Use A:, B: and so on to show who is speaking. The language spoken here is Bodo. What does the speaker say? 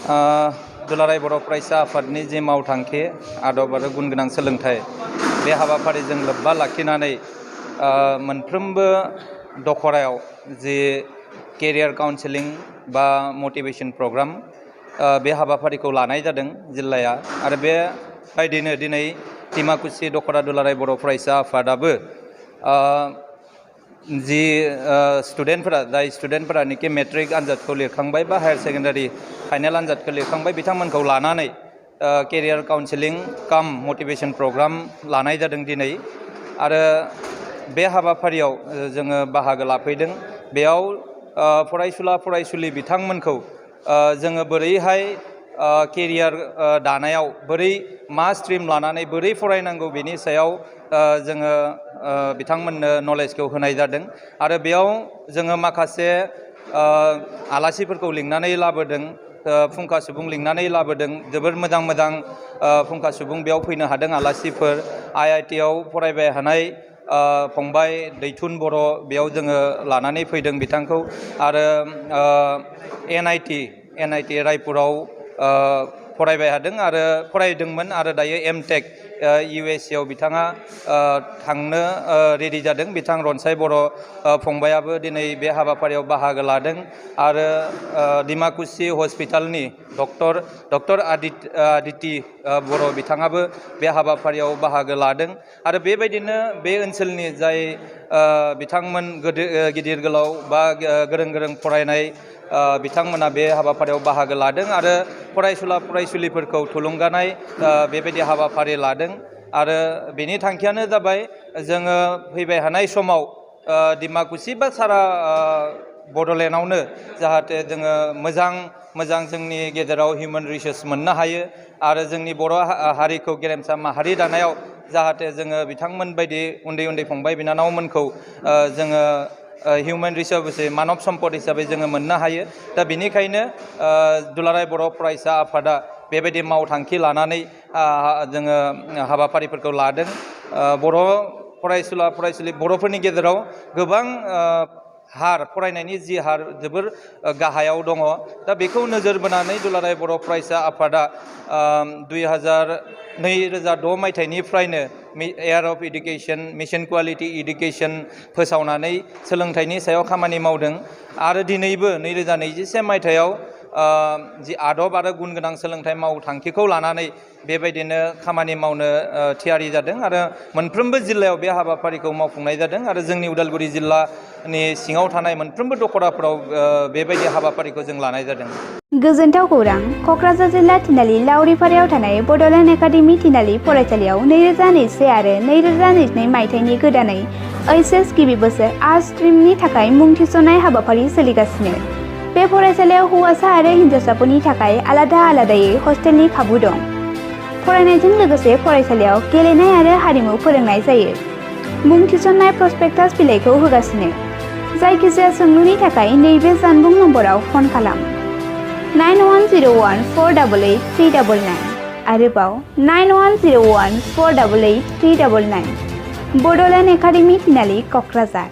A: दुलाराय बर' फरायसा आफादनि जे मावथांखि आदब आरो गुन गोनां सोलोंथाइ बे हाबाफारिजों लोब्बा लाखिनानै मोनफ्रोमबो दखरायाव जे केरियार काउन्सेलिं बा मटिभेशन प्रग्राम बे हाबाफारिखौ लानाय जादों जिल्लाया आरो बेबायदिनो दिनै डिमाकुसि दखरा दुलाराय बर' फरायसा आफादाबो जि स्टुडेन्टफोरा जाय स्टुडेन्टफोरानोखि मेट्रिक आनजादखौ लिरखांबाय बा हायार सेकेन्डारि फाइनाल आनजादखौ लिरखांबाय बिथांमोनखौ लानानै केरियार काउन्सेलिं काम मटिभेशन प्रग्राम लानाय जादों दिनै आरो बे हाबाफारियाव जोङो बाहागो लाफैदों। बेयाव फरायसुला फरायसुलि बिथांमोनखौ जोङो बोरैहाय केरियार दानायाव बोरै मा स्ट्रिम लानानै बोरै फरायनांगौ बेनि सायाव जोङो बिथांमोननो नलेजखौ होनाय जादों आरो बेयाव जोङो माखासे आलासिफोरखौ लिंनानै लाबोदों, फुंखा सुबुं लिंनानै लाबोदों। जोबोर मोजां मोजां फुंखा सुबुं बेयाव फैनो हादों आलासिफोर। IIT आव फरायबाय हानाय फंबाय दैथुन बर' बेयाव जोङो लानानै फैदों बिथांखौ आरो NIT रायपुराव फरायबाय हादों आरो फरायदोंमोन आरो दायो MTech USA आव बिथाङा थांनो रेडि जादों। बिथां रनसाय बर' फंबायाबो दिनै बे हाबाफारियाव बाहागो लादों आरो डिमाकुसि हस्पिटालनि डक्टर आदिति बर' बिथाङाबो बे हाबाफारियाव बाहागो लादों आरो बेबायदिनो बे ओनसोलनि जाय बिथांमोन गिदिर गोलाव बा गोरों फरायनाय बिथांमोना बे हाबाफारियाव बाहागो लादों आरो फरायसुला फरायसुलिफोरखौ थुलुंगानाय बेबायदि हाबाफारि लादों आरो बेनि थांखियानो जाबाय जोङो फैबाय हानाय समाव डिमाकुसि बा सारा बड'लेण्डआवनो जाहाथे जोङो मोजां जोंनि गेजेराव हिउमेन रिसोर्स मोननो हायो आरो जोंनि बर' हारिखौ गेरेमसा माहारि दानायाव जाहाथे जोङो बिथांमोन बायदि उन्दै फंबाय बिनानावमोनखौ जोङो हिउमेन रिसोर्स मानब सम्पद हिसाबै जोङो मोननो हायो। दा बेनिखायनो दुलाराय बर' फरायसा आफादा बेबायदि मावथांखि लानानै जोङो हाबाफारिफोरखौ लादों। बर' फरायसुला फरायसुलि बर'फोरनि गेजेराव गोबां फरायनायनि जि हार जोबोर गाहायाव दङ। दा बेखौ नोजोर बोनानै दुलाराय बर' फरायसा आफादा 2006 मायथाइनिफ्रायनो year of education mission quality education फोसावनानै सोलोंथाइनि सायाव खामानि मावदों आरो दिनैबो 2021 मायथाइयाव जि आदब आरो गुन गोनां सोलोंथाइ मावथांखिखौ लानानै बेबायदिनो खामानि मावनो थियारि जादों आरो मोनफ्रोमबो जिल्लायाव बे हाबाफारिखौ मावफुंनाय जादों आरो जोंनि उदालगुरि जिल्लानि सिङाव थानाय मोनफ्रोमबो दखराफोराव बेबायदि हाबाफारिखौ जों लानाय जादों।
B: गोजोनथाव खौरां। क'क्राझार जिल्ला थिनालि लावरिपारायाव थानाय बड'लेण्ड एकाडेमि थिनालि फरायसालियाव 2021 आरो 2022 मायथाइनि गोदानै HS गिबि बोसोर आर्ट्स स्ट्रिमनि थाखाय मुं थिसननाय हाबाफारि सोलिगासिनो। बे फरायसालियाव हौवासा आरो हिन्जावसाफोरनि थाखाय आलादायै हस्टेलनि खाबु दं। फरायनायजों लोगोसे फरायसालियाव गेलेनाय आरो हारिमु फोरोंनाय जायो। मुं थिसननाय प्रस्पेक्टास बिलाइखौ होगासिनो। जायखिजाया सोंलुनि थाखाय नैबे जानबुं नम्बराव फन खालाम 9101488399 आरोबाव 9101488399। बड'लेण्ड एकाडेमि थिनालि क'क्राझार।